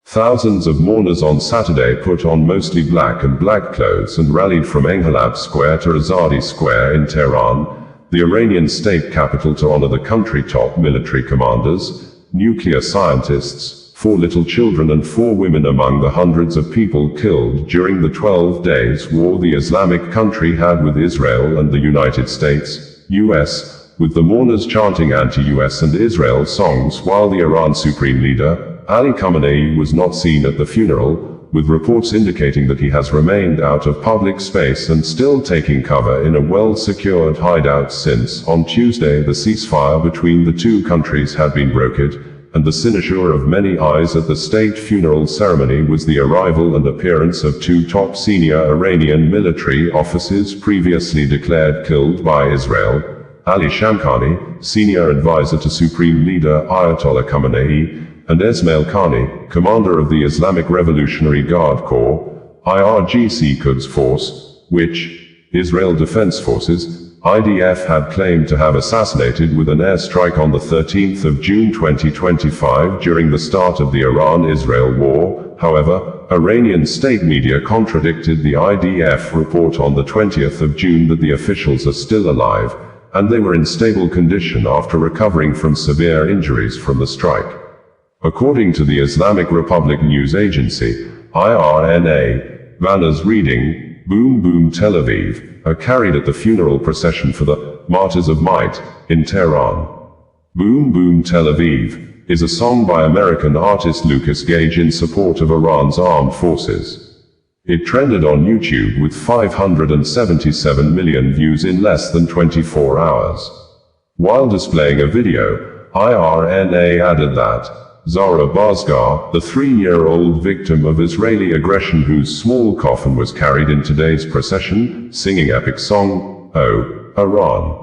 Thousands of mourners on Saturday put on mostly black and black clothes and rallied from Enghelab Square to Azadi Square in Tehran, the Iranian state capital, to honor the country's top military commanders, nuclear scientists, 4 little children and 4 women among the hundreds of people killed during the 12 days war the Islamic country had with Israel and the United States, US, with the mourners chanting anti-US and Israel songs while the Iran Supreme Leader Ayatollah Khamenei was not seen at the funeral, with reports indicating that he has remained out of public space and still taking cover in a well-secured hideout since, on Tuesday, the ceasefire between the two countries had been brokered, and the cynosure of many eyes at the state funeral ceremony was the arrival and appearance of 2 top senior Iranian military officers previously declared killed by Israel, Ali Shamkhani, senior advisor to Supreme Leader Ayatollah Khamenei, and Esmail Qaani, commander of the Islamic Revolutionary Guard Corps, IRGC Quds Force, which Israel Defense Forces, IDF, had claimed to have assassinated with an airstrike on the 13th of June 2025 during the start of the Iran-Israel war. However, Iranian state media contradicted the IDF report on the 20th of June that the officials are still alive, and they were in stable condition after recovering from severe injuries from the strike. According to the Islamic Republic news agency, IRNA, banners reading, "Boom Boom Tel Aviv," are carried at the funeral procession for the Martyrs of Might in Tehran. Boom Boom Tel Aviv is a song by American artist Lucas Gage in support of Iran's armed forces. It trended on YouTube with 577 million views in less than 24 hours. While displaying a video, IRNA added that Zara Bazgar, the 3-year-old victim of Israeli aggression whose small coffin was carried in today's procession, singing epic song, "Oh, Iran."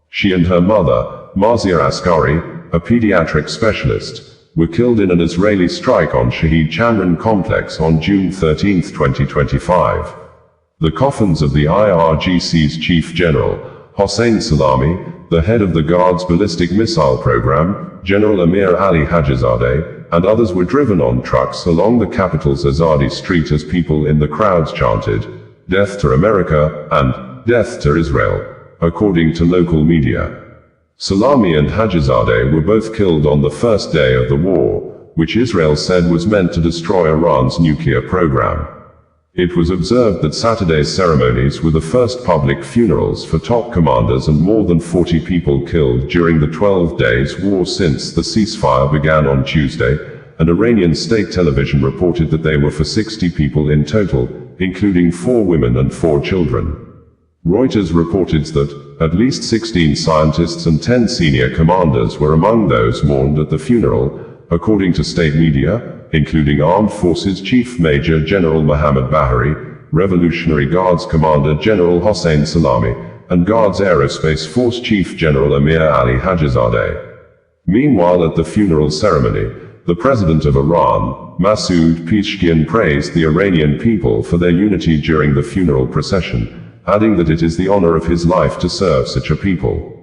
She and her mother, Mazia Askari, a pediatric specialist, were killed in an Israeli strike on Shahid Chandran complex on June 13, 2025. The coffins of the IRGC's Chief General, Hossein Salami, the head of the Guard's ballistic missile program, General Amir Ali Hajizadeh, and others were driven on trucks along the capital's Azadi Street as people in the crowds chanted, "Death to America," and "Death to Israel," according to local media. Salami and Hajizadeh were both killed on the first day of the war, which Israel said was meant to destroy Iran's nuclear program. It was observed that Saturday's ceremonies were the first public funerals for top commanders and more than 40 people killed during the 12 days war since the ceasefire began on Tuesday, and Iranian state television reported that they were for 60 people in total, including 4 women and 4 children. Reuters reported that at least 16 scientists and 10 senior commanders were among those mourned at the funeral, according to state media, including Armed Forces Chief Major General Mohammad Bahari, Revolutionary Guards Commander General Hossein Salami, and Guards Aerospace Force Chief General Amir Ali Hajizadeh. Meanwhile, at the funeral ceremony, the President of Iran, Masoud Pezeshkian, praised the Iranian people for their unity during the funeral procession, adding that it is the honor of his life to serve such a people.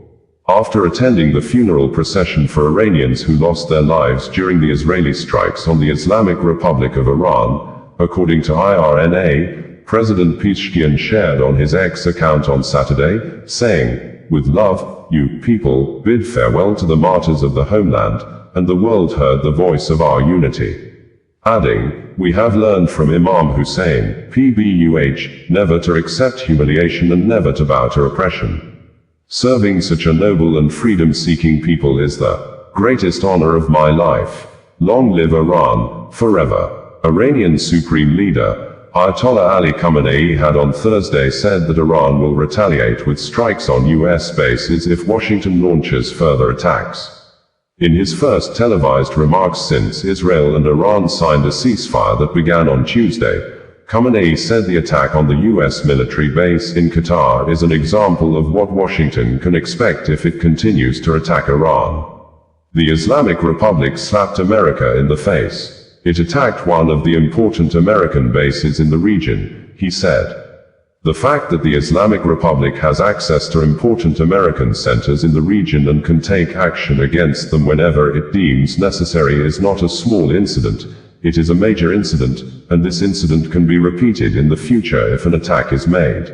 After attending the funeral procession for Iranians who lost their lives during the Israeli strikes on the Islamic Republic of Iran, according to IRNA, President Pezeshkian shared on his X account on Saturday, saying, "With love, you people bid farewell to the martyrs of the homeland, and the world heard the voice of our unity." Adding, "We have learned from Imam Hussein, PBUH, never to accept humiliation and never to bow to oppression. Serving such a noble and freedom-seeking people is the greatest honor of my life. Long live Iran, forever." Iranian Supreme Leader Ayatollah Ali Khamenei had on Thursday said that Iran will retaliate with strikes on US bases if Washington launches further attacks. In his first televised remarks since Israel and Iran signed a ceasefire that began on Tuesday, Khamenei said the attack on the US military base in Qatar is an example of what Washington can expect if it continues to attack Iran. The Islamic Republic slapped America in the face. It attacked one of the important American bases in the region, he said. The fact that the Islamic Republic has access to important American centers in the region and can take action against them whenever it deems necessary is not a small incident. It is a major incident, and this incident can be repeated in the future if an attack is made.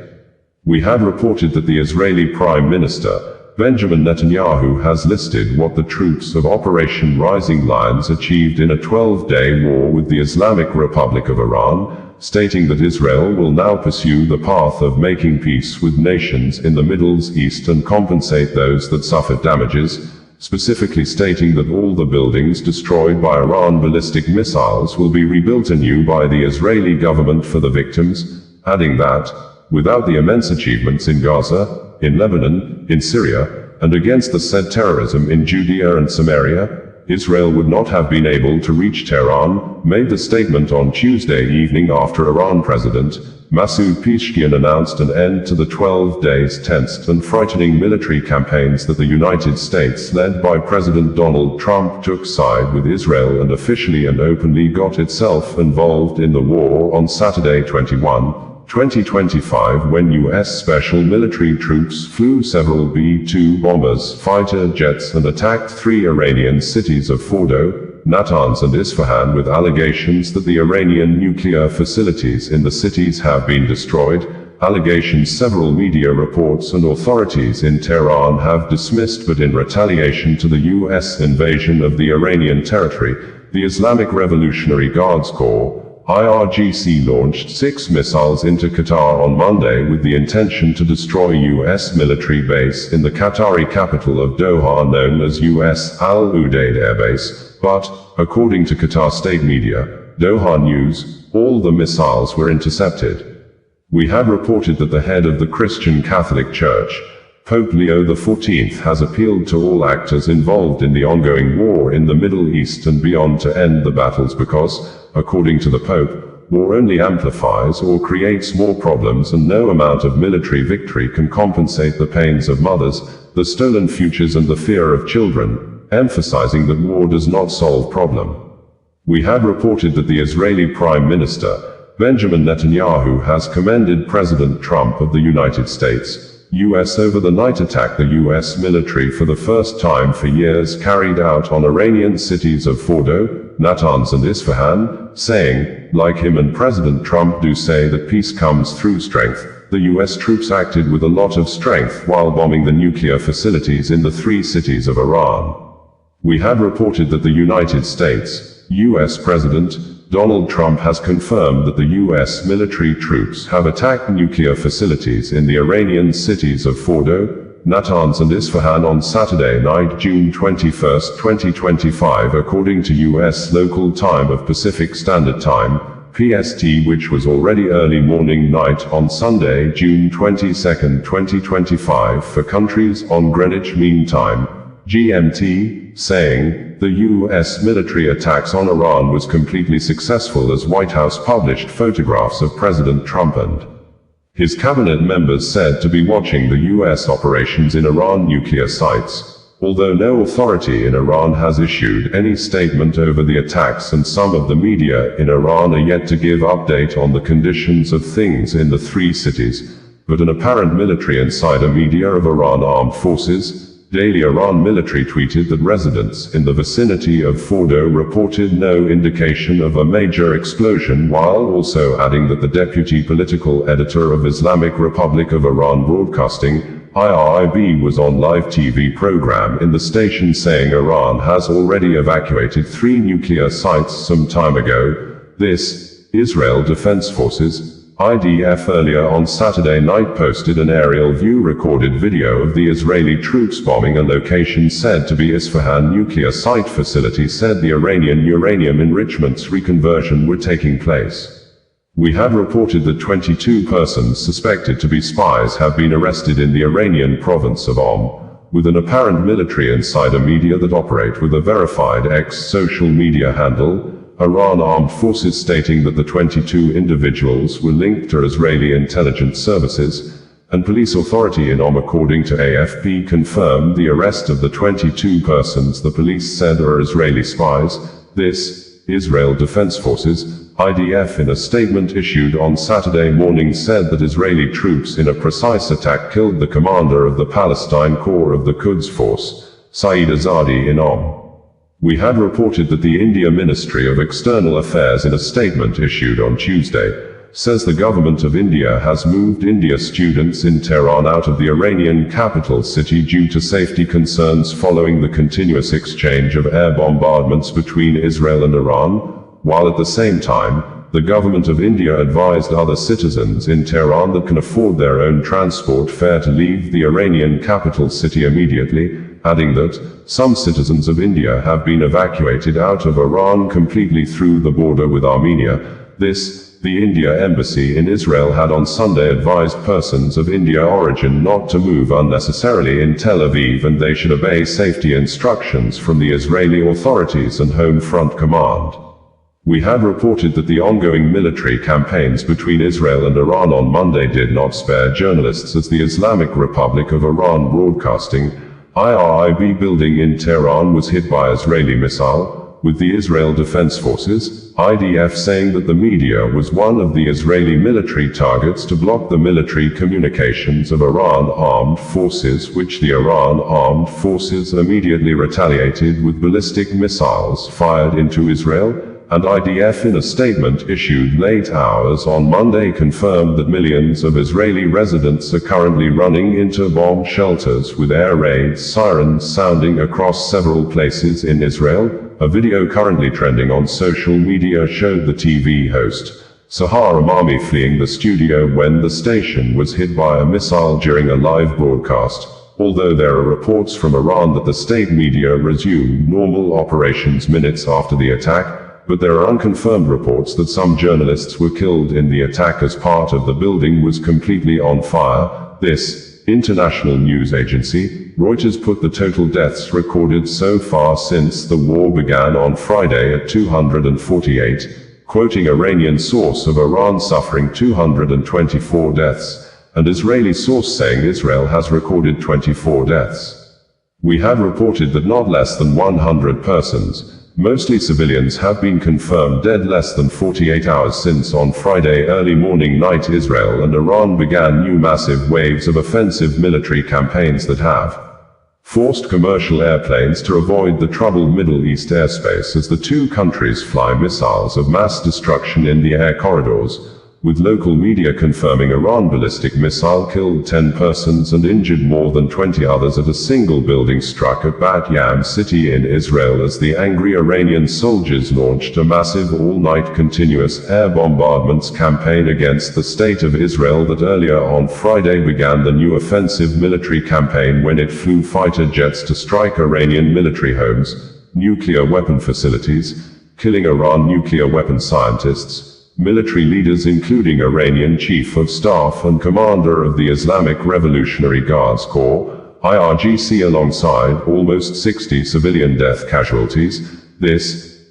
We have reported that the Israeli Prime Minister, Benjamin Netanyahu, has listed what the troops of Operation Rising Lions achieved in a 12-day war with the Islamic Republic of Iran, stating that Israel will now pursue the path of making peace with nations in the Middle East and compensate those that suffered damages, specifically stating that all the buildings destroyed by Iran ballistic missiles will be rebuilt anew by the Israeli government for the victims, adding that, without the immense achievements in Gaza, in Lebanon, in Syria, and against the said terrorism in Judea and Samaria, Israel would not have been able to reach Tehran, made the statement on Tuesday evening after Iran President Masoud Pezeshkian announced an end to the 12 days tense and frightening military campaigns that the United States, led by President Donald Trump, took side with Israel and officially and openly got itself involved in the war on Saturday 2025 when U.S. special military troops flew several B-2 bombers, fighter jets and attacked 3 Iranian cities of Fordo, Natanz and Isfahan with allegations that the Iranian nuclear facilities in the cities have been destroyed, allegations several media reports and authorities in Tehran have dismissed, but in retaliation to the U.S. invasion of the Iranian territory, the Islamic Revolutionary Guard Corps, IRGC, launched 6 missiles into Qatar on Monday with the intention to destroy a U.S. military base in the Qatari capital of Doha known as U.S. Al Udeid Air Base, but, according to Qatar state media, Doha News, all the missiles were intercepted. We have reported that the head of the Christian Catholic Church, Pope Leo XIV, has appealed to all actors involved in the ongoing war in the Middle East and beyond to end the battles because, according to the Pope, war only amplifies or creates more problems, and no amount of military victory can compensate the pains of mothers, the stolen futures and the fear of children, emphasizing that war does not solve problem. We had reported that the Israeli Prime Minister, Benjamin Netanyahu, has commended President Trump of the United States, U.S. overnight attack the U.S. military for the first time for years carried out on Iranian cities of Fordo, Natanz and Isfahan, saying, like him and President Trump do say that peace comes through strength, the U.S. troops acted with a lot of strength while bombing the nuclear facilities in the 3 cities of Iran. We had reported that the United States, U.S. President Donald Trump has confirmed that the U.S. military troops have attacked nuclear facilities in the Iranian cities of Fordo, Natanz and Isfahan on Saturday night, June 21, 2025, according to U.S. local time of Pacific Standard Time, PST, which was already early morning night on Sunday, June 22, 2025 for countries on Greenwich Mean Time, GMT, saying, the U.S. military attacks on Iran was completely successful as White House published photographs of President Trump and his cabinet members said to be watching the U.S. operations in Iran nuclear sites, although no authority in Iran has issued any statement over the attacks and some of the media in Iran are yet to give update on the conditions of things in the 3 cities, but an apparent military insider media of Iran Armed Forces, Daily Iran military tweeted that residents in the vicinity of Fordo reported no indication of a major explosion, while also adding that the deputy political editor of Islamic Republic of Iran Broadcasting, IRIB, was on live TV program in the station saying Iran has already evacuated 3 nuclear sites some time ago. This, Israel Defense Forces, IDF, earlier on Saturday night posted an aerial view recorded video of the Israeli troops bombing a location said to be Isfahan nuclear site facility, said the Iranian uranium enrichments reconversion were taking place. We had reported that 22 persons suspected to be spies have been arrested in the Iranian province of with an apparent military insider media that operate with a verified social media handle, Iran Armed Forces, stating that the 22 individuals were linked to Israeli intelligence services, and police authority in according to AFP, confirmed the arrest of the 22 persons the police said are Israeli spies. This, Israel Defense Forces, IDF, in a statement issued on Saturday morning said that Israeli troops in a precise attack killed the commander of the Palestine Corps of the Quds Force, Saeed Azadi in We had reported that the India Ministry of External Affairs in a statement issued on Tuesday says the government of India has moved India students in Tehran out of the Iranian capital city due to safety concerns following the continuous exchange of air bombardments between Israel and Iran, while at the same time, the government of India advised other citizens in Tehran that can afford their own transport fare to leave the Iranian capital city immediately, adding that some citizens of India have been evacuated out of Iran completely through the border with Armenia. The India Embassy in Israel had on Sunday advised persons of India origin not to move unnecessarily in Tel Aviv and they should obey safety instructions from the Israeli authorities and Home Front Command. We had reported that the ongoing military campaigns between Israel and Iran on Monday did not spare journalists as the Islamic Republic of Iran Broadcasting, IRIB building in Tehran was hit by Israeli missile, with the Israel Defense Forces, IDF, saying that the media was one of the Israeli military targets to block the military communications of Iran armed forces, which the Iran armed forces immediately retaliated with ballistic missiles fired into Israel, and IDF in a statement issued late hours on Monday confirmed that millions of Israeli residents are currently running into bomb shelters with air raid sirens sounding across several places in Israel. A video currently trending on social media showed the TV host, Sahar Amami, fleeing the studio when the station was hit by a missile during a live broadcast, although there are reports from Iran that the state media resumed normal operations minutes after the attack, but there are unconfirmed reports that some journalists were killed in the attack as part of the building was completely on fire. This international news agency, Reuters, put the total deaths recorded so far since the war began on Friday at 248, quoting Iranian source of Iran suffering 224 deaths, and Israeli source saying Israel has recorded 24 deaths. We had reported that not less than 100 persons, mostly civilians, have been confirmed dead less than 48 hours since on Friday early morning night Israel and Iran began new massive waves of offensive military campaigns that have forced commercial airplanes to avoid the troubled Middle East airspace as the two countries fly missiles of mass destruction in the air corridors, with local media confirming Iran ballistic missile killed 10 persons and injured more than 20 others at a single building struck at Bat Yam city in Israel as the angry Iranian soldiers launched a massive all-night continuous air bombardments campaign against the state of Israel that earlier on Friday began the new offensive military campaign when it flew fighter jets to strike Iranian military homes, nuclear weapon facilities, killing Iran nuclear weapon scientists, military leaders including Iranian Chief of Staff and Commander of the Islamic Revolutionary Guard Corps, IRGC, alongside almost 60 civilian death casualties.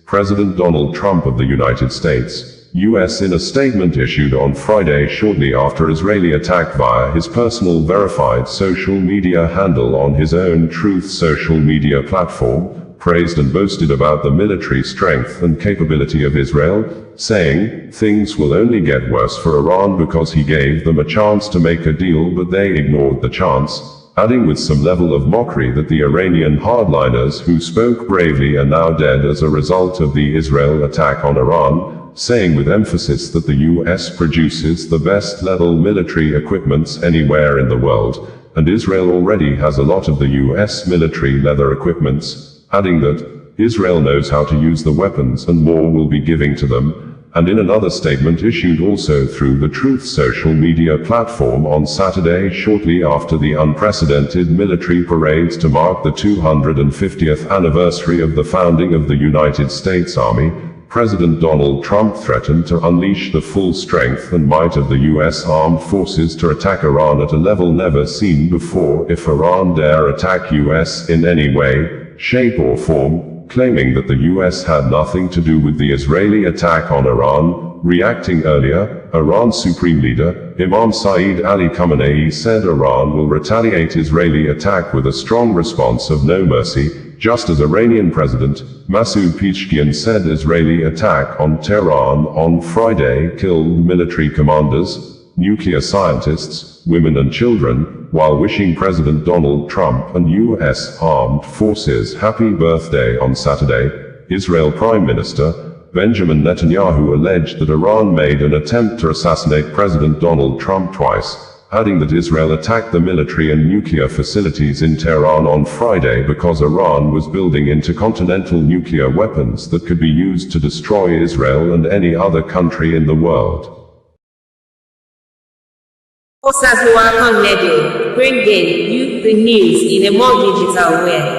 President Donald Trump of the United States, U.S., in a statement issued on Friday shortly after Israeli attack via his personal verified social media handle on his own Truth social media platform, praised and boasted about the military strength and capability of Israel, saying, "Things will only get worse for Iran because he gave them a chance to make a deal but they ignored the chance," adding with some level of mockery that the Iranian hardliners who spoke bravely are now dead as a result of the Israel attack on Iran, saying with emphasis that the U.S. produces the best level military equipments anywhere in the world, and Israel already has a lot of the U.S. military leather equipments, adding that Israel knows how to use the weapons and more will be giving to them. And in another statement issued also through the Truth social media platform on Saturday shortly after the unprecedented military parades to mark the 250th anniversary of the founding of the United States Army, President Donald Trump threatened to unleash the full strength and might of the U.S. armed forces to attack Iran at a level never seen before if Iran dare attack U.S. in any way, shape or form, claiming that the U.S. had nothing to do with the Israeli attack on Iran. Reacting earlier, Iran's Supreme Leader, Imam Saeed Ali Khamenei, said Iran will retaliate Israeli attack with a strong response of no mercy, just as Iranian President Masoud Pezeshkian said Israeli attack on Tehran on Friday killed military commanders. nuclear scientists, women and children, while wishing President Donald Trump and U.S. Armed Forces happy birthday on Saturday. Israel Prime Minister Benjamin Netanyahu alleged that Iran made an attempt to assassinate President Donald Trump twice, adding that Israel attacked the military and nuclear facilities in Tehran on Friday because Iran was building intercontinental nuclear weapons that could be used to destroy Israel and any other country in the world. Azadi Square, bringing you the news in a more digital way.